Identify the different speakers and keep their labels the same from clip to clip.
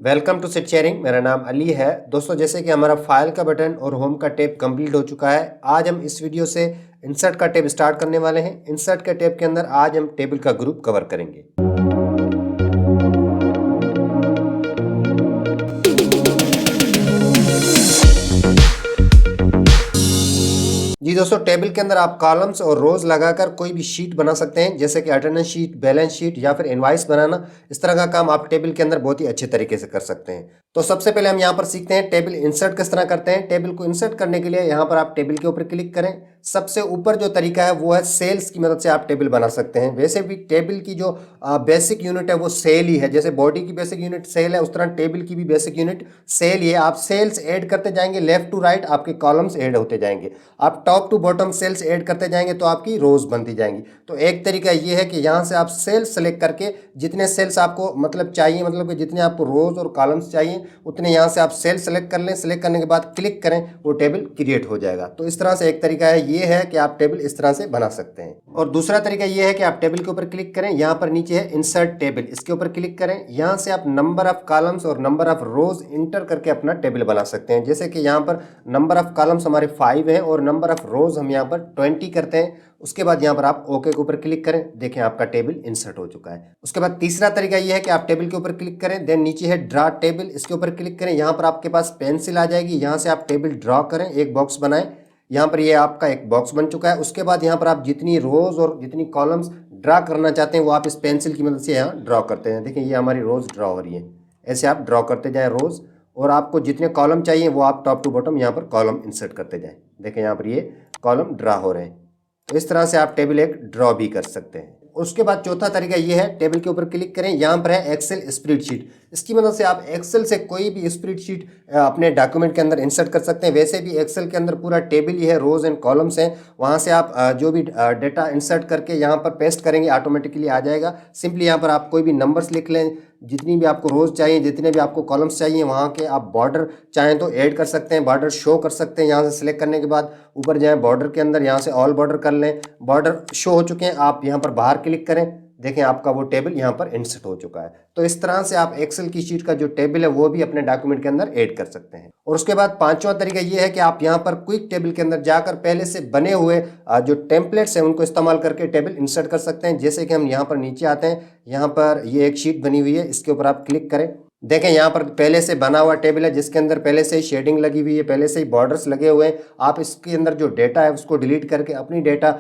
Speaker 1: Welcome to sit sharing. मेरा नाम अली है। दोस्तों, जैसे कि हमारा फाइल का बटन और होम का टैब कंप्लीट हो चुका है, आज हम इस वीडियो से इंसर्ट का टैब स्टार्ट करने वाले हैं। इंसर्ट के टैब के अंदर आज हम टेबल का ग्रुप कवर करेंगे। जी दोस्तों, टेबल के अंदर आप कॉलम्स और रोज लगाकर कोई भी शीट बना सकते हैं, जैसे कि अटेंडेंस शीट, बैलेंस शीट या फिर इनवाइस बनाना। इस तरह का काम आप टेबल के अंदर बहुत ही अच्छे तरीके से कर सकते हैं। तो सबसे पहले हम यहाँ पर सीखते हैं टेबल इंसर्ट किस तरह करते हैं। टेबल को इंसर्ट करने के लिए यहाँ पर आप टेबल के ऊपर क्लिक करें। सबसे ऊपर जो तरीका है वो है सेल्स की मदद से आप टेबल बना सकते हैं। वैसे भी टेबल की जो बेसिक यूनिट है वो सेल ही है। जैसे बॉडी की बेसिक यूनिट सेल है, उस तरह टेबल की भी बेसिक यूनिट सेल ही है। आप सेल्स ऐड करते जाएंगे, लेफ्ट टू राइट आपके कॉलम्स ऐड होते जाएंगे। आप top to bottom cells add करते जाएंगे तो आपकी रोज बनती जाएंगी। तो एक तरीका ये है कि यहाँ से आप सेल्स सेलेक्ट करके जितने सेल्स आपको चाहिए, मतलब कि जितने आपको रोज और कॉलम्स चाहिए उतने यहाँ से आप सेल सेलेक्ट कर लें। सेलेक्ट करने के बाद क्लिक करें, वो टेबल क्रिएट हो जाएगा। तो इस तरह से एक तरीका है, ये है कि आप टेबल इस तरह से बना सकते हैं। और दूसरा तरीका ये है कि आप टेबल के ऊपर क्लिक करें, यहाँ पर नीचे है इंसर्ट टेबल, इसके ऊपर क्लिक करें। यहाँ से आप नंबर ऑफ कॉलम्स और नंबर ऑफ रोज इंटर करके अपना टेबल बना सकते हैं। जैसे कि यहाँ पर नंबर ऑफ कॉलम्स हमारे 5 हैं और नंबर ऑफ रोज हम यहाँ पर 20 करते हैं। उसके बाद यहाँ पर आप ओके के ऊपर क्लिक करें, देखें आपका टेबल इंसर्ट हो चुका है। उसके बाद तीसरा तरीका यह है कि आप टेबल के ऊपर क्लिक करें, देन नीचे है ड्रा टेबल, इसके ऊपर क्लिक करें। यहाँ पर आपके पास पेंसिल आ जाएगी, यहाँ से आप टेबल ड्रॉ करें, एक बॉक्स बनाएं। यहाँ पर ये आपका एक बॉक्स बन चुका है। उसके बाद यहाँ पर आप जितनी रोज और जितनी कॉलम्स ड्रा करना चाहते हैं वो आप इस पेंसिल की मदद से यहाँ ड्रॉ करते हैं। देखिए ये हमारी रोज ड्रॉ हो रही है। ऐसे आप ड्रॉ करते जाएं रोज, और आपको जितने कॉलम चाहिए वो आप टॉप टू बॉटम यहाँ पर कॉलम इंसर्ट करते जाएं। देखें यहाँ पर ये कॉलम ड्रा हो रहे हैं। तो इस तरह से आप टेबल एक ड्रॉ भी कर सकते हैं। उसके बाद चौथा तरीका ये है, टेबल के ऊपर क्लिक करें, यहाँ पर है एक्सेल स्प्रेडशीट। इसकी मदद से आप एक्सेल से कोई भी स्प्रेडशीट अपने डॉक्यूमेंट के अंदर इंसर्ट कर सकते हैं। वैसे भी एक्सेल के अंदर पूरा टेबल ही है, रोज एंड कॉलम्स हैं। वहाँ से आप जो भी डेटा इंसर्ट करके यहाँ पर पेस्ट करेंगे ऑटोमेटिकली आ जाएगा। सिंपली यहाँ पर आप कोई भी नंबर्स लिख लें, जितनी भी आपको रोज चाहिए, जितने भी आपको कॉलम्स चाहिए, वहाँ के आप बॉर्डर चाहें तो ऐड कर सकते हैं, बॉर्डर शो कर सकते हैं। यहाँ से सिलेक्ट करने के बाद ऊपर जाएं, बॉर्डर के अंदर यहाँ से ऑल बॉर्डर कर लें। बॉर्डर शो हो चुके हैं, आप यहाँ पर बाहर क्लिक करें, देखें आपका वो टेबल यहाँ पर इंसर्ट हो चुका है। तो इस तरह से आप एक्सेल की शीट का जो टेबल है वो भी अपने डॉक्यूमेंट के अंदर ऐड कर सकते हैं। और उसके बाद पांचवा तरीका ये है कि आप यहाँ पर क्विक टेबल के अंदर जाकर पहले से बने हुए जो टेम्पलेट्स हैं उनको इस्तेमाल करके टेबल इंसर्ट कर सकते हैं। जैसे कि हम यहाँ पर नीचे आते हैं, यहाँ पर ये एक शीट बनी हुई है, इसके ऊपर आप क्लिक करें। देखें यहाँ पर पहले से बना हुआ टेबल है, जिसके अंदर पहले से ही शेडिंग लगी हुई है, पहले से ही बॉर्डर्स लगे हुए हैं। आप इसके अंदर जो डेटा है उसको डिलीट करके अपनी डेटा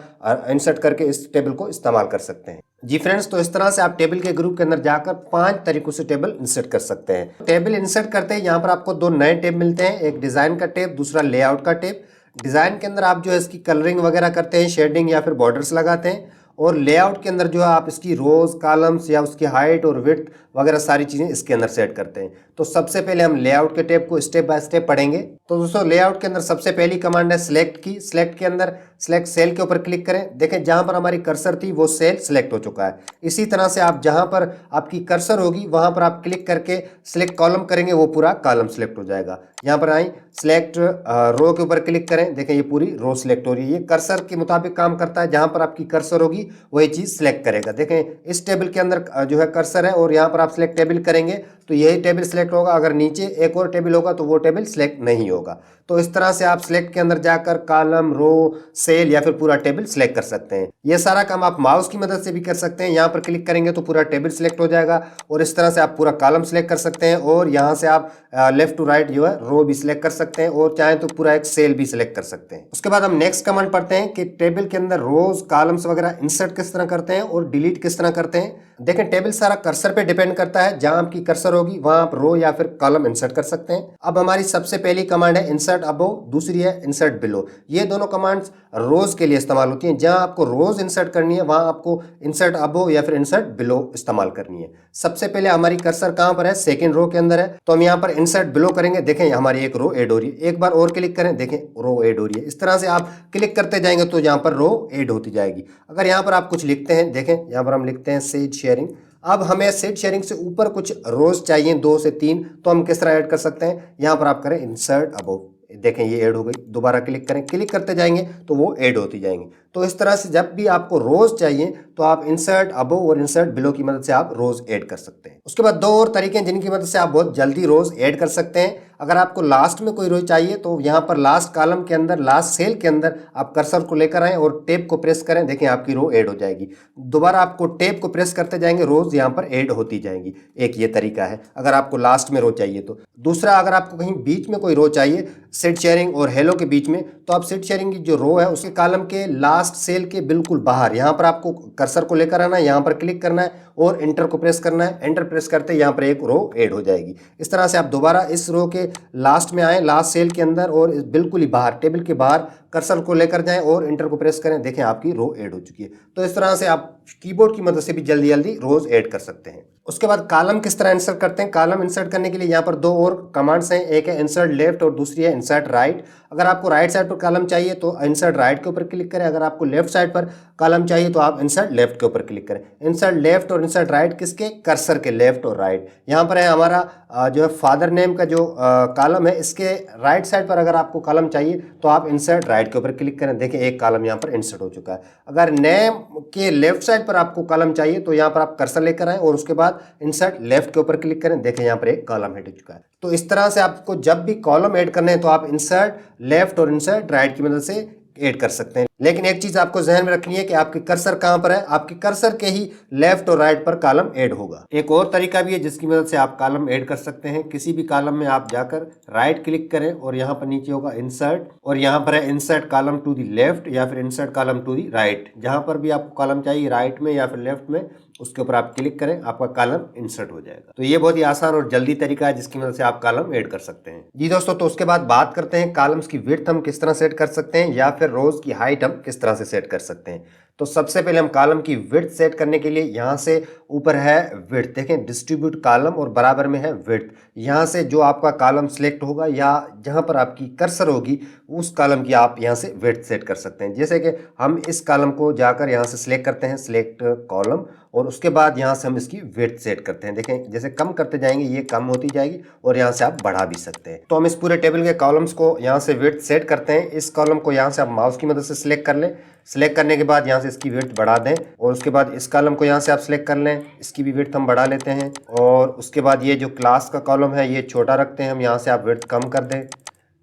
Speaker 1: इंसर्ट करके इस टेबल को इस्तेमाल कर सकते हैं। जी फ्रेंड्स, तो इस तरह से आप टेबल के ग्रुप के अंदर जाकर 5 तरीकों से टेबल इंसर्ट कर सकते हैं। टेबल इंसर्ट करते हैं यहाँ पर आपको 2 नए टैब मिलते हैं, एक डिजाइन का टैब, दूसरा लेआउट का टैब। डिजाइन के अंदर आप जो है इसकी कलरिंग वगैरह करते हैं, शेडिंग या फिर बॉर्डर्स लगाते हैं। और लेआउट के अंदर जो है आप इसकी रोज, कॉलम्स या उसकी हाइट और विड्थ वगैरह सारी चीज़ें इसके अंदर सेट करते हैं। तो सबसे पहले हम लेआउट के टैब को स्टेप बाय स्टेप पढ़ेंगे। तो दोस्तों, लेआउट के अंदर सबसे पहली कमांड है सिलेक्ट की। सिलेक्ट के अंदर सिलेक्ट सेल के ऊपर क्लिक करें। देखें जहां पर हमारी कर्सर थी वो सेल सिलेक्ट हो चुका है। इसी तरह से आप जहां पर आपकी कर्सर होगी वहां पर आप क्लिक करके सिलेक्ट कॉलम करेंगे, वो पूरा कॉलम सिलेक्ट हो जाएगा। यहाँ पर आई सिलेक्ट रो के ऊपर क्लिक करें, देखें ये पूरी रो सिलेक्ट हो रही है। ये कर्सर के मुताबिक काम करता है, जहां पर आपकी कर्सर होगी वही चीज सिलेक्ट करेगा। देखें इस टेबल के अंदर जो है कर्सर है और यहाँ पर आप सिलेक्ट टेबल करेंगे तो यही टेबल सिलेक्ट होगा। अगर नीचे एक और टेबल होगा तो वो टेबल सिलेक्ट नहीं होगा। तो इस तरह से आप सिलेक्ट के अंदर जाकर कॉलम, रो, सेल या फिर पूरा टेबल सिलेक्ट कर सकते हैं। ये सारा काम आप माउस की मदद से भी कर सकते हैं। यहाँ पर क्लिक करेंगे तो पूरा टेबल सिलेक्ट हो जाएगा और इस तरह से आप पूरा कॉलम सिलेक्ट कर सकते हैं। और यहाँ से आप लेफ्ट टू राइट जो है रो भी सिलेक्ट कर सकते हैं और चाहें तो पूरा एक सेल भी सिलेक्ट कर सकते हैं। उसके बाद हम नेक्स्ट कमांड पढ़ते हैं कि टेबल के अंदर रोज, कॉलम्स वगैरह इंसर्ट किस तरह करते हैं और डिलीट किस तरह करते हैं। देखें टेबल सारा कर्सर पे डिपेंड करता है, जहां आपकी कर्सर होगी वहां आप रो या फिर कॉलम इंसर्ट कर सकते हैं। अब हमारी सबसे पहली कमांड है इंसर्ट अबव, दूसरी है इंसर्ट बिलो। ये दोनों कमांड्स रोज के लिए इस्तेमाल होती हैं। जहां आपको रोज इंसर्ट करनी है वहां आपको इंसर्ट अबव या फिर इंसर्ट बिलो इस्तेमाल करनी है। सबसे पहले हमारी कर्सर कहां पर है, सेकंड रो के अंदर है, तो हम यहाँ पर इंसर्ट बिलो करेंगे। देखें हमारी एक रो ऐड हो रही है, एक बार और क्लिक करें, देखें रो ऐड हो रही है। इस तरह से आप क्लिक करते जाएंगे तो यहाँ पर रो ऐड होती जाएगी। अगर यहाँ पर आप कुछ लिखते हैं, देखें यहाँ पर हम लिखते हैं सीट शेयरिंग। अब हमें सीट शेयरिंग से ऊपर कुछ रोज चाहिए, 2 से 3, तो हम किस तरह ऐड कर सकते हैं, यहाँ पर आप करें इंसर्ट अबव। देखें ये ऐड हो गई, दोबारा क्लिक करें, क्लिक करते जाएंगे तो वो ऐड होती जाएंगी। तो इस तरह से जब भी आपको रोज चाहिए तो आप इंसर्ट अबव और इंसर्ट बिलो की मदद से आप रोज ऐड कर सकते हैं। उसके बाद दो और तरीके हैं जिनकी मदद से आप बहुत जल्दी रोज ऐड कर सकते हैं। अगर आपको लास्ट में कोई रो चाहिए तो यहाँ पर लास्ट कॉलम के अंदर, लास्ट सेल के अंदर आप कर्सर को लेकर आएं और टेप को प्रेस करें, देखें आपकी रो ऐड हो जाएगी। दोबारा आपको टेप को प्रेस करते जाएंगे, रोज यहाँ पर ऐड होती जाएंगी। एक ये तरीका है अगर आपको लास्ट में रो चाहिए तो। दूसरा, अगर आपको कहीं बीच में कोई रो चाहिए, सेट शेयरिंग और हेलो के बीच में, तो आप सेट शेयरिंग की जो रो है उसके कॉलम के लास्ट सेल के बिल्कुल बाहर यहाँ पर आपको कर्सर को लेकर आना है, यहाँ पर क्लिक करना है और एंटर को प्रेस करना है। एंटर प्रेस करते यहाँ पर एक रो ऐड हो जाएगी। इस तरह से आप दोबारा इस रो के लास्ट में आए, लास्ट सेल के अंदर और बिल्कुल ही बाहर, टेबल के बाहर कर्सर को लेकर जाएं और एंटर को प्रेस करें, देखें आपकी रो ऐड हो चुकी है। तो इस तरह से आप कीबोर्ड की मदद से भी जल्दी जल्दी रोज ऐड कर सकते हैं। उसके बाद कॉलम किस तरह इंसर्ट करते हैं। कॉलम इंसर्ट करने के लिए यहाँ पर दो और कमांड्स हैं, एक है इंसर्ट लेफ्ट और दूसरी है इंसर्ट राइट। अगर आपको राइट साइड पर कॉलम चाहिए तो इंसर्ट राइट के ऊपर क्लिक करें, अगर आपको लेफ्ट साइड पर कॉलम चाहिए तो आप इंसर्ट लेफ्ट के ऊपर क्लिक करें। इंसर्ट लेफ्ट और इंसर्ट राइट किसके, कर्सर के लेफ्ट और राइट। यहाँ पर है हमारा जो है फादर नेम का जो कॉलम है, इसके राइट साइड पर अगर आपको कॉलम चाहिए तो आप इंसर्ट राइट के ऊपर क्लिक करें, देखें एक कॉलम यहाँ पर इंसर्ट हो चुका है। अगर नेम के लेफ्ट साइड पर आपको कॉलम चाहिए तो यहाँ पर आप कर्सर लेकर आए और उसके बाद इंसर्ट लेफ्ट के ऊपर क्लिक करें, देखें यहाँ पर एक कॉलम ऐड हो चुका है। तो इस तरह से आपको जब भी कॉलम ऐड करने हैं तो आप इंसर्ट लेफ्ट और इंसर्ट राइट की मदद से ऐड कर सकते हैं। लेकिन एक चीज आपको ध्यान में रखनी है कि आपके कर्सर कहां पर है, आपके कर्सर के ही लेफ्ट और राइट पर कॉलम ऐड होगा। एक और तरीका भी है जिसकी मदद से आप कॉलम ऐड कर सकते हैं। किसी भी कॉलम में आप जाकर राइट क्लिक करें और यहाँ पर नीचे होगा इंसर्ट और यहाँ पर है insert column to the left या फिर insert column to the right. जहां पर भी आपको कॉलम चाहिए, राइट में या फिर लेफ्ट में, उसके ऊपर आप क्लिक करें, आपका कॉलम इंसर्ट हो जाएगा। तो ये बहुत ही आसान और जल्दी तरीका है जिसकी मदद से आप कॉलम ऐड कर सकते हैं। जी दोस्तों, तो उसके बाद बात करते हैं कॉलम्स की विड्थ हम किस तरह सेट कर सकते हैं या फिर रोज की हाइट हम किस तरह से सेट कर सकते हैं। तो सबसे पहले हम कॉलम की विड्थ सेट करने के लिए यहाँ से ऊपर है विड्थ, देखें डिस्ट्रीब्यूट कॉलम और बराबर में है विड्थ। यहाँ से जो आपका कॉलम सिलेक्ट होगा या जहाँ पर आपकी कर्सर होगी उस कॉलम की आप यहाँ से विड्थ सेट कर सकते हैं। जैसे कि हम इस कॉलम को जाकर यहाँ से सिलेक्ट करते हैं, सिलेक्ट कॉलम, और उसके बाद यहाँ से हम इसकी विड्थ सेट करते हैं। देखें जैसे कम करते जाएंगे ये कम होती जाएगी और यहाँ से आप बढ़ा भी सकते हैं। तो हम इस पूरे टेबल के कॉलम्स को यहाँ से विड्थ सेट करते हैं। इस कॉलम को यहाँ से आप माउस की मदद से सिलेक्ट कर लें, सिलेक्ट करने के बाद यहाँ से इसकी विड्थ बढ़ा दें और उसके बाद इस कॉलम को यहाँ से आप सिलेक्ट कर लें, इसकी भी विड्थ हम बढ़ा लेते हैं। और उसके बाद ये जो क्लास का कॉलम है ये छोटा रखते हैं हम, यहाँ से आप विड्थ कम कर दें।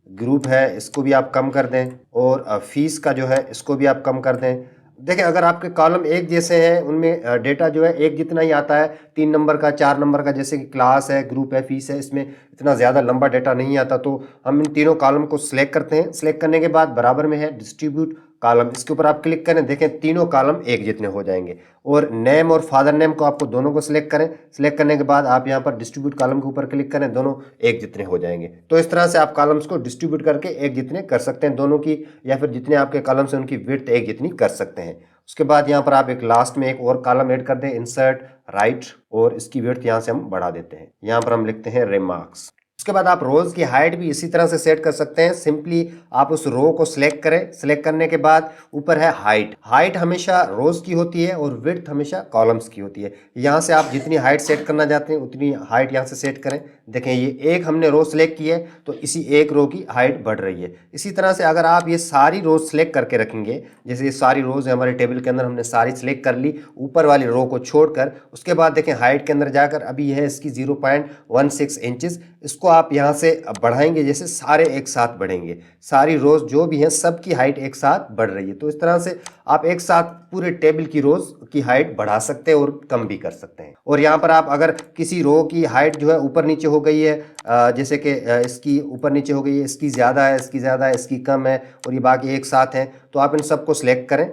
Speaker 1: ग्रुप है इसको भी आप कम कर दें और फीस का जो है इसको भी आप कम कर दें। देखें अगर आपके कॉलम एक जैसे हैं उनमें डेटा जो है एक जितना ही आता है, 3 नंबर का 4 नंबर का, जैसे कि क्लास है, ग्रुप है, फीस है, इसमें इतना ज़्यादा लंबा डेटा नहीं आता। तो हम इन तीनों कॉलम को सिलेक्ट करते हैं। सिलेक्ट करने के बाद बराबर में है डिस्ट्रीब्यूट कॉलम, इसके ऊपर आप क्लिक करें, देखें तीनों कॉलम एक जितने हो जाएंगे। और नेम और फादर नेम को आपको दोनों को सिलेक्ट करें, सिलेक्ट करने के बाद आप यहाँ पर डिस्ट्रीब्यूट कॉलम के ऊपर क्लिक करें, दोनों एक जितने हो जाएंगे। तो इस तरह से आप कॉलम्स को डिस्ट्रीब्यूट करके एक जितने कर सकते हैं दोनों की, या फिर जितने आपके कॉलम्स हैं उनकी विड्थ एक जितनी कर सकते हैं। उसके बाद यहाँ पर आप एक लास्ट में एक और कॉलम ऐड कर दें, इंसर्ट राइट, और इसकी विड्थ यहाँ से हम बढ़ा देते हैं। यहाँ पर हम लिखते हैं रिमार्क्स। उसके बाद आप रोज की हाइट भी इसी तरह से सेट कर सकते हैं। सिंपली आप उस रो को सिलेक्ट करें, सिलेक्ट करने के बाद ऊपर है हाइट। हाइट हमेशा रोज की होती है और विड्थ हमेशा कॉलम्स की होती है। यहाँ से आप जितनी हाइट सेट करना चाहते हैं उतनी हाइट यहाँ से सेट करें। देखें ये एक हमने रो सिलेक्ट की है तो इसी एक रो की हाइट बढ़ रही है। इसी तरह से अगर आप ये सारी रोज सिलेक्ट करके रखेंगे, जैसे ये सारी रोज है हमारे टेबल के अंदर, हमने सारी सिलेक्ट कर ली ऊपर वाली रो को छोड़कर, उसके बाद देखें हाइट के अंदर जाकर अभी यह है इसकी 0.16 इंचेस, इसको आप यहाँ से बढ़ाएंगे, जैसे सारे एक साथ बढ़ेंगे, सारी रोज जो भी हैं सबकी हाइट एक साथ बढ़ रही है। तो इस तरह से आप एक साथ पूरे टेबल की रोज की हाइट बढ़ा सकते हैं और कम भी कर सकते हैं। और यहाँ पर आप अगर किसी रो की हाइट जो है ऊपर नीचे हो गई है, जैसे कि इसकी ऊपर नीचे हो गई है, इसकी ज़्यादा है, इसकी ज़्यादा है, इसकी कम है और ये बाकी एक साथ हैं, तो आप इन सबको सिलेक्ट करें।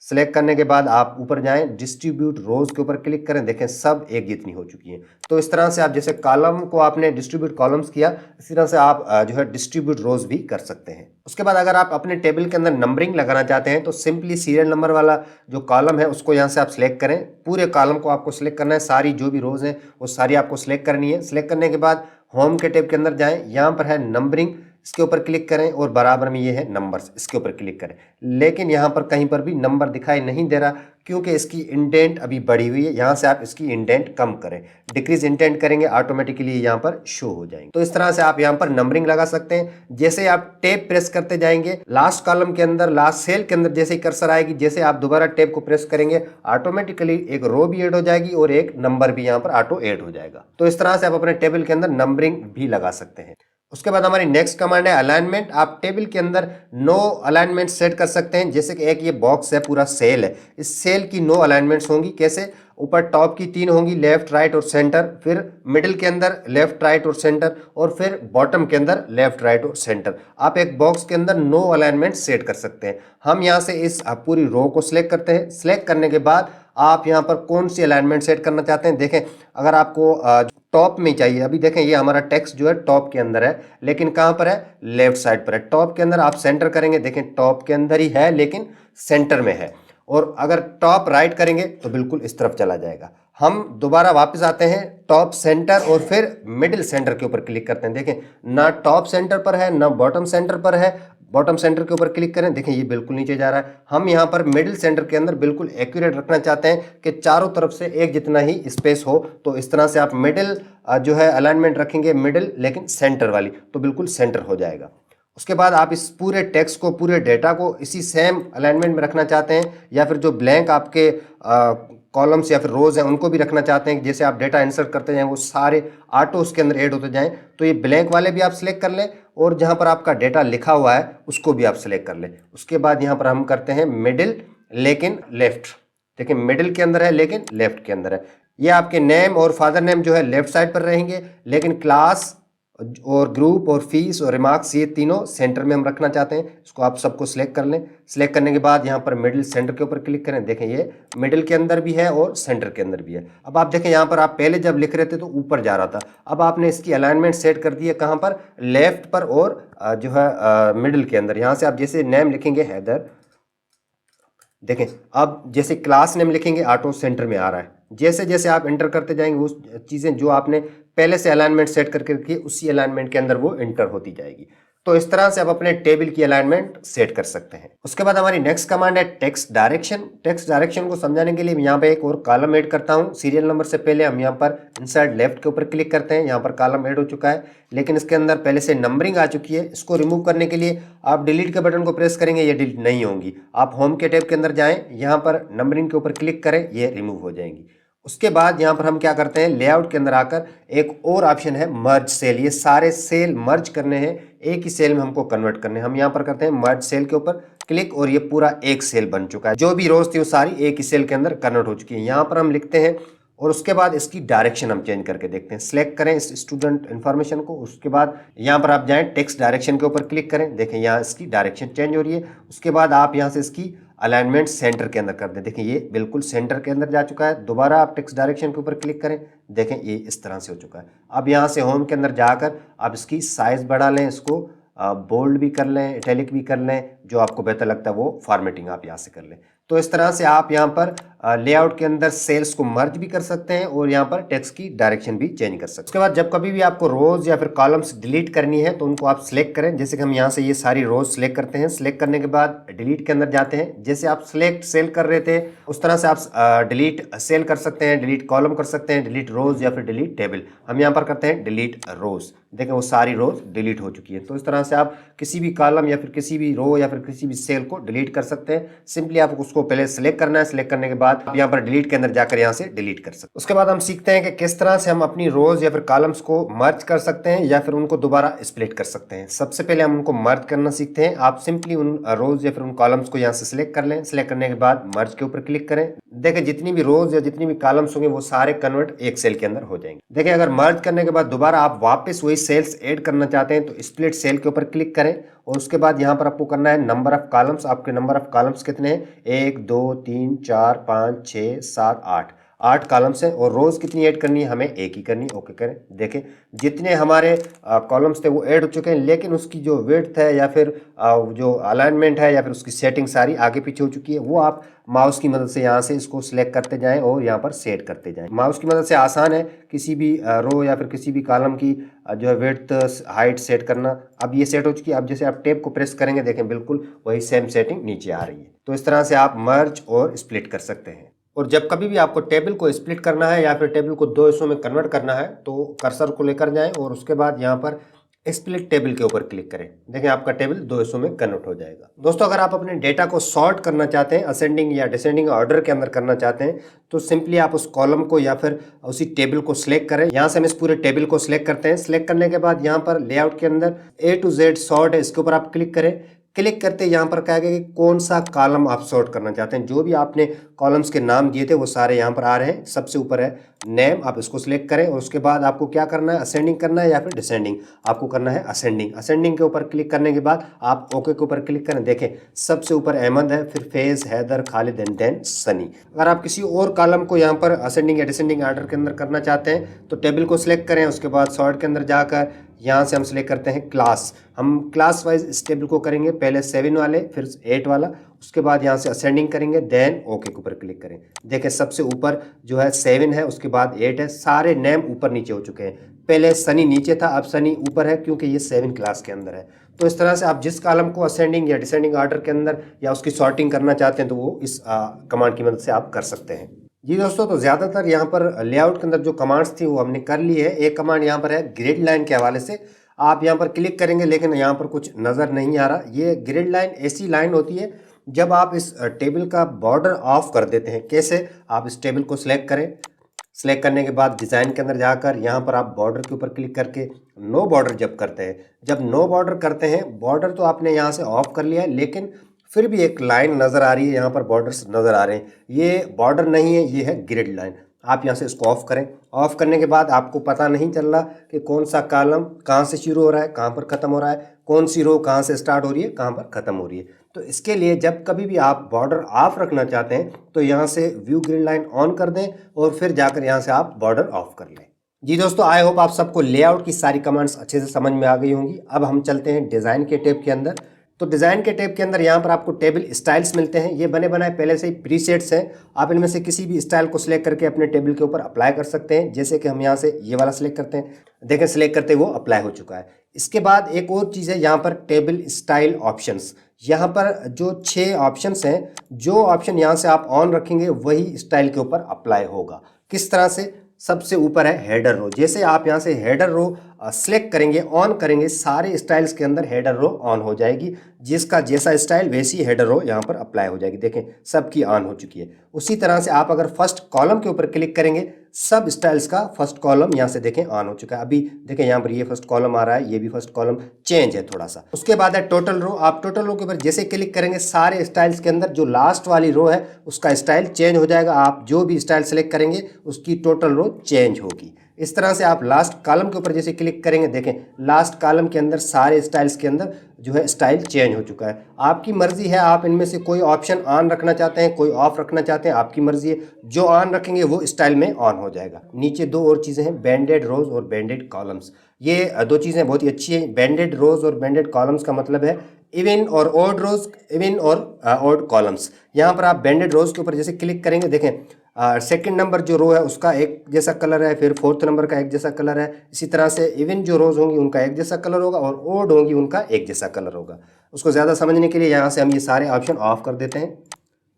Speaker 1: सिलेक्ट करने के बाद आप ऊपर जाएं, डिस्ट्रीब्यूट रोज के ऊपर क्लिक करें, देखें सब एक जितनी हो चुकी हैं। तो इस तरह से आप जैसे कॉलम को आपने डिस्ट्रीब्यूट कॉलम्स किया, इसी तरह से आप जो है डिस्ट्रीब्यूट रोज भी कर सकते हैं। उसके बाद अगर आप अपने टेबल के अंदर नंबरिंग लगाना चाहते हैं तो सिंपली सीरियल नंबर वाला जो कॉलम है उसको यहाँ से आप सिलेक्ट करें। पूरे कॉलम को आपको सिलेक्ट करना है, सारी जो भी रोज हैं वो सारी आपको सिलेक्ट करनी है। सिलेक्ट करने के बाद होम के टैब के अंदर जाएं, यहाँ पर है नंबरिंग, इसके ऊपर क्लिक करें और बराबर में ये है नंबर्स, इसके ऊपर क्लिक करें। लेकिन यहाँ पर कहीं पर भी नंबर दिखाई नहीं दे रहा क्योंकि इसकी इंडेंट अभी बढ़ी हुई है। यहाँ से आप इसकी इंडेंट कम करें, डिक्रीज इंडेंट करेंगे ऑटोमेटिकली यहाँ पर शो हो जाएंगे। तो इस तरह से आप यहाँ पर नंबरिंग लगा सकते हैं। जैसे आप टैब प्रेस करते जाएंगे लास्ट कॉलम के अंदर, लास्ट सेल के अंदर जैसे ही कर्सर आएगी, जैसे आप दोबारा टैब को प्रेस करेंगे ऑटोमेटिकली एक रो भी ऐड हो जाएगी और एक नंबर भी यहाँ पर ऑटो ऐड हो जाएगा। तो इस तरह से आप अपने टेबल के अंदर नंबरिंग भी लगा सकते हैं। उसके बाद हमारी नेक्स्ट कमांड है अलाइनमेंट। आप टेबल के अंदर 9 अलाइनमेंट सेट कर सकते हैं। जैसे कि एक ये बॉक्स है, पूरा सेल है, इस सेल की 9 अलाइनमेंट्स होंगी। कैसे? ऊपर टॉप की 3 होंगी, लेफ्ट राइट और सेंटर, फिर मिडिल के अंदर लेफ्ट राइट और सेंटर, और फिर बॉटम के अंदर लेफ्ट राइट और सेंटर। आप एक बॉक्स के अंदर 9 अलाइनमेंट सेट कर सकते हैं। हम यहाँ से इस पूरी रो को सिलेक्ट करते हैं। सिलेक्ट करने के बाद आप यहाँ पर कौन सी अलाइनमेंट सेट करना चाहते हैं देखें। अगर आपको टॉप में चाहिए, अभी देखें ये हमारा टेक्स्ट जो है टॉप के अंदर है, लेकिन कहाँ पर है? लेफ्ट साइड पर है। टॉप के अंदर आप सेंटर करेंगे, देखें टॉप के अंदर ही है लेकिन सेंटर में है। और अगर टॉप राइट करेंगे तो बिल्कुल इस तरफ चला जाएगा। हम दोबारा वापस आते हैं टॉप सेंटर और फिर मिडिल सेंटर के ऊपर क्लिक करते हैं। देखें ना टॉप सेंटर पर है ना बॉटम सेंटर पर है। बॉटम सेंटर के ऊपर क्लिक करें, देखें ये बिल्कुल नीचे जा रहा है। हम यहाँ पर मिडिल सेंटर के अंदर बिल्कुल एक्यूरेट रखना चाहते हैं कि चारों तरफ से एक जितना ही स्पेस हो। तो इस तरह से आप मिडिल जो है अलाइनमेंट रखेंगे, मिडिल लेकिन सेंटर वाली, तो बिल्कुल सेंटर हो जाएगा। उसके बाद आप इस पूरे टेक्स्ट को, पूरे डेटा को इसी सेम अलाइनमेंट में रखना चाहते हैं, या फिर जो ब्लैंक आपके कॉलम्स या फिर रोज हैं उनको भी रखना चाहते हैं। जैसे आप डेटा इंसर्ट करते जाएं वो सारे ऑटो उसके अंदर ऐड होते जाएं, तो ये ब्लैंक वाले भी आप सिलेक्ट कर लें और जहां पर आपका डेटा लिखा हुआ है उसको भी आप सिलेक्ट कर लें। उसके बाद यहाँ पर हम करते हैं मिडिल लेकिन लेफ्ट। देखिए मिडिल के अंदर है लेकिन लेफ्ट के अंदर है। ये आपके नेम और फादर नेम जो है लेफ्ट साइड पर रहेंगे, लेकिन क्लास और ग्रुप और फीस और रिमार्क्स ये तीनों सेंटर में हम रखना चाहते हैं। इसको आप सबको सिलेक्ट कर लें। सिलेक्ट करने के बाद यहाँ पर मिडिल सेंटर के ऊपर क्लिक करें। देखें ये मिडिल के अंदर भी है और सेंटर के अंदर भी है। अब आप देखें यहाँ पर आप पहले जब लिख रहे थे तो ऊपर जा रहा था, अब आपने इसकी अलाइनमेंट सेट कर दी है कहाँ पर? लेफ्ट पर और जो है मिडिल के अंदर। यहाँ से आप जैसे नेम लिखेंगे हैदर, देखें अब जैसे क्लास नेम लिखेंगे ऑटो सेंटर में आ रहा है। जैसे जैसे आप इंटर करते जाएंगे वो चीज़ें जो आपने पहले से अलाइनमेंट सेट करके रखी है उसी अलाइनमेंट के अंदर वो इंटर होती जाएगी। तो इस तरह से आप अपने टेबल की अलाइनमेंट सेट कर सकते हैं। उसके बाद हमारी नेक्स्ट कमांड है टेक्स्ट डायरेक्शन। टेक्स्ट डायरेक्शन को समझाने के लिए मैं यहाँ पे एक और कॉलम ऐड करता हूँ। सीरियल नंबर से पहले हम यहाँ पर इंसर्ट लेफ्ट के ऊपर क्लिक करते हैं। यहाँ पर कॉलम ऐड हो चुका है, लेकिन इसके अंदर पहले से नंबरिंग आ चुकी है। इसको रिमूव करने के लिए आप डिलीट के बटन को प्रेस करेंगे, ये डिलीट नहीं होंगी। आप होम के टैब के अंदर जाएं, यहाँ पर नंबरिंग के ऊपर क्लिक करें, ये रिमूव हो जाएंगी। उसके बाद यहाँ पर हम क्या करते हैं, लेआउट के अंदर आकर एक और ऑप्शन है मर्ज सेल। ये सारे सेल मर्ज करने हैं, एक ही सेल में हमको कन्वर्ट करने हैं। हम यहाँ पर करते हैं मर्ज सेल के ऊपर क्लिक और ये पूरा एक सेल बन चुका है। जो भी रोज थी वो सारी एक ही सेल के अंदर कन्वर्ट हो चुकी है। यहाँ पर हम लिखते हैं और उसके बाद इसकी डायरेक्शन हम चेंज करके देखते हैं। सिलेक्ट करें इस स्टूडेंट इन्फॉर्मेशन को। उसके बाद यहाँ पर आप जाएं टेक्स्ट डायरेक्शन के ऊपर क्लिक करें, देखें यहाँ इसकी डायरेक्शन चेंज हो रही है। उसके बाद आप यहाँ से इसकी अलाइनमेंट सेंटर के अंदर कर दें। देखिए ये बिल्कुल सेंटर के अंदर जा चुका है। दोबारा आप टेक्स्ट डायरेक्शन के ऊपर क्लिक करें, देखें ये इस तरह से हो चुका है। अब यहाँ से होम के अंदर जाकर आप इसकी साइज बढ़ा लें, इसको बोल्ड भी कर लें, इटैलिक भी कर लें, जो आपको बेहतर लगता है वो फॉर्मेटिंग आप यहाँ से कर लें। तो इस तरह से आप यहाँ पर लेआउट के अंदर सेल्स को मर्ज भी कर सकते हैं और यहाँ पर टेक्स्ट की डायरेक्शन भी चेंज कर सकते हैं। उसके बाद जब कभी भी आपको रोज या फिर कॉलम्स डिलीट करनी है तो उनको आप सिलेक्ट करें। जैसे कि हम यहाँ से ये सारी रोज सिलेक्ट करते हैं। सिलेक्ट करने के बाद डिलीट के अंदर जाते हैं। जैसे आप सिलेक्ट सेल कर रहे थे उस तरह से आप डिलीट सेल कर सकते हैं, डिलीट कॉलम कर सकते हैं, डिलीट रोज या फिर डिलीट टेबल। हम यहाँ पर करते हैं डिलीट रोज। देखें वो सारी रोज डिलीट हो चुकी है। तो इस तरह से आप किसी भी कॉलम या फिर किसी भी रो या फिर किसी भी सेल को डिलीट कर सकते हैं। सिंपली आपको उसको पहले सिलेक्ट करना है। सिलेक्ट करने के बाद आप यहाँ पर डिलीट के अंदर जाकर यहाँ से डिलीट कर सकते हैं। उसके बाद हम सीखते हैं कि किस तरह से हम अपनी रोज या फिर कॉलम्स को मर्ज कर सकते हैं या फिर उनको दोबारा स्प्लिट कर सकते हैं। सबसे पहले हम उनको मर्ज करना सीखते हैं। आप सिंपली उन रोज या फिर उन कॉलम्स को यहाँ से सिलेक्ट कर लें। सिलेक्ट करने के बाद मर्ज के ऊपर क्लिक करें। देखें जितनी भी रोज या जितनी भी कॉलम्स होंगे वो सारे कन्वर्ट एक सेल के अंदर हो जाएंगे। देखें अगर मर्ज करने के बाद दोबारा आप वापस वही सेल्स ऐड करना चाहते हैं तो स्प्लिट सेल के ऊपर क्लिक करें और उसके बाद यहाँ पर आपको करना है नंबर ऑफ कॉलम्स। आपके नंबर ऑफ कॉलम्स कितने हैं? 1 2 3 4 5 6 7 8। 8 कॉलम्स हैं और रोज़ कितनी ऐड करनी है, हमें एक ही करनी है। ओके करें। देखें जितने हमारे कॉलम्स थे वो ऐड हो चुके हैं, लेकिन उसकी जो विड्थ है या फिर जो अलाइनमेंट है या फिर उसकी सेटिंग सारी आगे पीछे हो चुकी है। वो आप माउस की मदद से यहाँ से इसको सिलेक्ट करते जाएं और यहाँ पर सेट करते जाएं। माउस की मदद से आसान है किसी भी रो या फिर किसी भी कॉलम की जो है विड्थ हाइट सेट करना। अब ये सेट हो चुकी है। अब जैसे आप टैब को प्रेस करेंगे देखें बिल्कुल वही सेम सेटिंग नीचे आ रही है। तो इस तरह से आप मर्ज और स्प्लिट कर सकते हैं। और जब कभी भी आपको टेबल को स्प्लिट करना है या फिर टेबल को 2 हिस्सों में कन्वर्ट करना है तो कर्सर को लेकर जाएं और उसके बाद यहाँ पर स्प्लिट टेबल के ऊपर क्लिक करें। देखें आपका टेबल 2 हिस्सों में कन्वर्ट हो जाएगा। दोस्तों अगर आप अपने डेटा को सॉर्ट करना चाहते हैं, असेंडिंग या डिसेंडिंग ऑर्डर के अंदर करना चाहते हैं, तो सिंपली आप उस कॉलम को या फिर उसी टेबल को सिलेक्ट करें। यहाँ से हम इस पूरे टेबल को सिलेक्ट करते हैं। सिलेक्ट करने के बाद यहाँ पर लेआउट के अंदर A to Z सॉर्ट है, इसके ऊपर आप क्लिक करें। क्लिक करते यहाँ पर कहेगा कि कौन सा कॉलम आप सॉर्ट करना चाहते हैं। जो भी आपने कॉलम्स के नाम दिए थे वो सारे यहाँ पर आ रहे हैं। सबसे ऊपर है नेम, आप इसको सिलेक्ट करें और उसके बाद आपको क्या करना है, असेंडिंग करना है या फिर डिसेंडिंग। आपको करना है असेंडिंग। असेंडिंग के ऊपर क्लिक करने के बाद आप ओके के ऊपर क्लिक करें। देखें सबसे ऊपर अहमद है, फिर फैज़, हैदर, खालिद एंड देन सनी। अगर आप किसी और कॉलम को यहाँ पर असेंडिंग या डिसेंडिंग ऑर्डर के अंदर करना चाहते हैं तो टेबल को सिलेक्ट करें। उसके बाद सॉर्ट के अंदर जाकर यहाँ से हम सिलेक्ट करते हैं क्लास। हम क्लास वाइज इस टेबल को करेंगे, पहले 7 वाले फिर 8 वाला, उसके बाद यहाँ से असेंडिंग करेंगे, देन ओके के ऊपर क्लिक करें। देखें सबसे ऊपर जो है 7 है, उसके बाद 8 है। सारे नेम ऊपर नीचे हो चुके हैं। पहले सनी नीचे था, अब सनी ऊपर है क्योंकि ये 7 क्लास के अंदर है। तो इस तरह से आप जिस कॉलम को असेंडिंग या डिसेंडिंग ऑर्डर के अंदर या उसकी सॉर्टिंग करना चाहते हैं तो वो इस कमांड की मदद से आप कर सकते हैं। जी दोस्तों, तो ज़्यादातर यहाँ पर लेआउट के अंदर जो कमांड्स थी वो हमने कर ली है। एक कमांड यहाँ पर है ग्रिड लाइन के हवाले से। आप यहाँ पर क्लिक करेंगे लेकिन यहाँ पर कुछ नज़र नहीं आ रहा। ये ग्रिड लाइन ऐसी लाइन होती है जब आप इस टेबल का बॉर्डर ऑफ कर देते हैं। कैसे, आप इस टेबल को सिलेक्ट करें। सिलेक्ट करने के बाद डिज़ाइन के अंदर जाकर यहाँ पर आप बॉर्डर के ऊपर क्लिक करके नो बॉर्डर जब करते हैं, जब नो बॉर्डर करते हैं, बॉर्डर तो आपने यहाँ से ऑफ कर लिया है लेकिन फिर भी एक लाइन नज़र आ रही है, यहाँ पर बॉर्डर्स नज़र आ रहे हैं। ये बॉर्डर नहीं है, ये है ग्रिड लाइन। आप यहाँ से इसको ऑफ करें। ऑफ करने के बाद आपको पता नहीं चल रहा कि कौन सा कॉलम कहाँ से शुरू हो रहा है, कहाँ पर ख़त्म हो रहा है, कौन सी रो कहाँ से स्टार्ट हो रही है, कहाँ पर ख़त्म हो रही है। तो इसके लिए जब कभी भी आप बॉर्डर ऑफ रखना चाहते हैं तो यहाँ से व्यू ग्रिड लाइन ऑन कर दें और फिर जाकर यहाँ से आप बॉर्डर ऑफ कर लें। जी दोस्तों, आई होप आप सबको लेआउट की सारी कमांड्स अच्छे से समझ में आ गई होंगी। अब हम चलते हैं डिज़ाइन के टैब के अंदर। तो डिज़ाइन के टैब के अंदर यहाँ पर आपको टेबल स्टाइल्स मिलते हैं। ये बने बनाए पहले से ही प्रीसेट्स हैं। आप इनमें से किसी भी स्टाइल को सिलेक्ट करके अपने टेबल के ऊपर अप्लाई कर सकते हैं। जैसे कि हम यहाँ से ये वाला सिलेक्ट करते हैं, देखें सिलेक्ट करते वो अप्लाई हो चुका है। इसके बाद एक और चीज़ है यहाँ पर टेबल स्टाइल ऑप्शंस। यहाँ पर जो 6 ऑप्शंस हैं, जो ऑप्शन यहाँ से आप ऑन रखेंगे वही स्टाइल के ऊपर अप्लाई होगा। किस तरह से, सबसे ऊपर है हेडर रो। जैसे आप यहाँ से हेडर रो सिलेक्ट करेंगे, ऑन करेंगे, सारे स्टाइल्स के अंदर हेडर रो ऑन हो जाएगी। जिसका जैसा स्टाइल वैसी हेडर रो यहाँ पर अप्लाई हो जाएगी। देखें सबकी ऑन हो चुकी है। उसी तरह से आप अगर फर्स्ट कॉलम के ऊपर क्लिक करेंगे, सब स्टाइल्स का फर्स्ट कॉलम यहाँ से देखें ऑन हो चुका है। अभी देखें यहाँ पर ये फर्स्ट कॉलम आ रहा है, ये भी फर्स्ट कॉलम चेंज है थोड़ा सा। उसके बाद है टोटल रो। आप टोटल रो के ऊपर जैसे क्लिक करेंगे, सारे स्टाइल्स के अंदर जो लास्ट वाली रो है उसका स्टाइल चेंज हो जाएगा। आप जो भी स्टाइल सेलेक्ट करेंगे उसकी टोटल रो चेंज होगी। इस तरह से आप लास्ट कॉलम के ऊपर जैसे क्लिक करेंगे, देखें लास्ट कॉलम के अंदर सारे स्टाइल्स के अंदर जो है स्टाइल चेंज हो चुका है। आपकी मर्जी है, आप इनमें से कोई ऑप्शन ऑन रखना चाहते हैं, कोई ऑफ रखना चाहते हैं, आपकी मर्जी है। जो ऑन रखेंगे वो स्टाइल में ऑन हो जाएगा। नीचे 2 और चीज़ें हैं, बैंडेड रोज और बैंडेड कॉलम्स। ये 2 चीज़ें बहुत ही अच्छी हैं। बैंडेड रोज और बैंडेड कॉलम्स का मतलब है इवन और ऑड रोज, इवन और ऑड कॉलम्स। यहाँ पर आप बैंडेड रोज के ऊपर जैसे क्लिक करेंगे, देखें सेकंड नंबर जो रो है उसका एक जैसा कलर है, फिर फोर्थ नंबर का एक जैसा कलर है। इसी तरह से इवन जो रोज होंगी उनका एक जैसा कलर होगा और ओड होंगी उनका एक जैसा कलर होगा। उसको ज़्यादा समझने के लिए यहाँ से हम ये सारे ऑप्शन ऑफ कर देते हैं।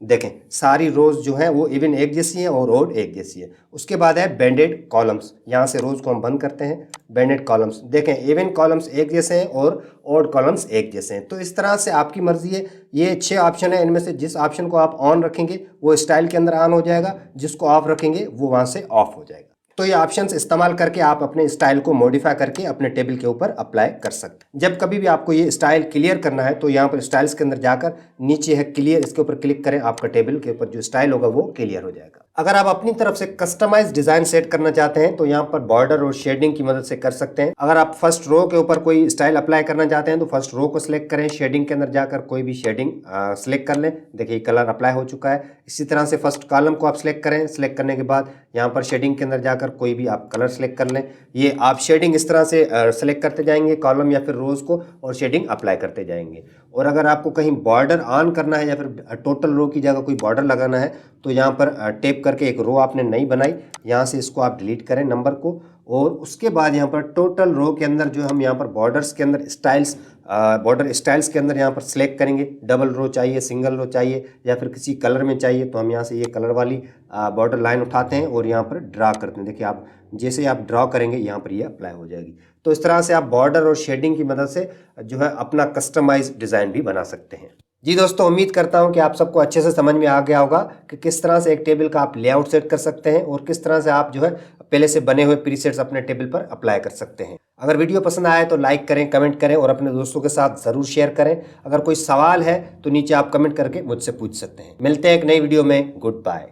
Speaker 1: देखें सारी रोज जो है वो इवन एक जैसी है और ओड एक जैसी है। उसके बाद है बैंडेड कॉलम्स। यहाँ से रोज को हम बंद करते हैं। बैंडेड कॉलम्स, देखें इवन कॉलम्स एक जैसे हैं और ओड कॉलम्स एक जैसे हैं। तो इस तरह से आपकी मर्जी है। ये 6 ऑप्शन है, इनमें से जिस ऑप्शन को आप ऑन रखेंगे वो स्टाइल के अंदर ऑन हो जाएगा, जिसको ऑफ रखेंगे वो वहाँ से ऑफ हो जाएगा। तो ये ऑप्शंस इस्तेमाल करके आप अपने स्टाइल को मॉडिफाई करके अपने टेबल के ऊपर अप्लाई कर सकते हैं। जब कभी भी आपको ये स्टाइल क्लियर करना है तो यहाँ पर स्टाइल्स के अंदर जाकर नीचे है क्लियर, इसके ऊपर क्लिक करें, आपका टेबल के ऊपर जो स्टाइल होगा वो क्लियर हो जाएगा। अगर आप अपनी तरफ से कस्टमाइज डिजाइन सेट करना चाहते हैं तो यहाँ पर बॉर्डर और शेडिंग की मदद से कर सकते हैं। अगर आप फर्स्ट रो के ऊपर कोई स्टाइल अप्लाई करना चाहते हैं तो फर्स्ट रो को सिलेक्ट करें, शेडिंग के अंदर जाकर कोई भी शेडिंग सिलेक्ट कर लें। देखिए कलर अप्लाई हो चुका है। इसी तरह से फर्स्ट कॉलम को आप सिलेक्ट करें, सिलेक्ट करने के बाद यहाँ पर शेडिंग के अंदर जाकर कोई भी आप कलर सिलेक्ट कर लें। ये आप शेडिंग इस तरह से सिलेक्ट करते जाएंगे कॉलम या फिर रोज को, और शेडिंग अप्लाई करते जाएंगे। और अगर आपको कहीं बॉर्डर ऑन करना है या फिर टोटल रो की जगह कोई बॉर्डर लगाना है तो यहाँ पर टेप करके एक रो आपने नई बनाई, यहाँ से इसको आप डिलीट करें नंबर को, और उसके बाद यहाँ पर टोटल रो के अंदर जो हम यहाँ पर बॉर्डर्स के अंदर स्टाइल्स, बॉर्डर स्टाइल्स के अंदर यहाँ पर सिलेक्ट करेंगे। डबल रो चाहिए, सिंगल रो चाहिए या फिर किसी कलर में चाहिए तो हम यहाँ से ये कलर वाली बॉर्डर लाइन उठाते हैं और यहाँ पर ड्रा करते हैं। देखिए आप जैसे आप ड्रा करेंगे यहाँ पर ये अप्लाई हो जाएगी। तो इस तरह से आप बॉर्डर और शेडिंग की मदद से जो है अपना कस्टमाइज डिज़ाइन भी बना सकते हैं। जी दोस्तों, उम्मीद करता हूं कि आप सबको अच्छे से समझ में आ गया होगा कि किस तरह से एक टेबल का आप लेआउट सेट कर सकते हैं और किस तरह से आप जो है पहले से बने हुए प्रीसेट्स अपने टेबल पर अप्लाई कर सकते हैं। अगर वीडियो पसंद आए तो लाइक करें, कमेंट करें और अपने दोस्तों के साथ ज़रूर शेयर करें। अगर कोई सवाल है तो नीचे आप कमेंट करके मुझसे पूछ सकते हैं। मिलते हैं एक नई वीडियो में। Good bye.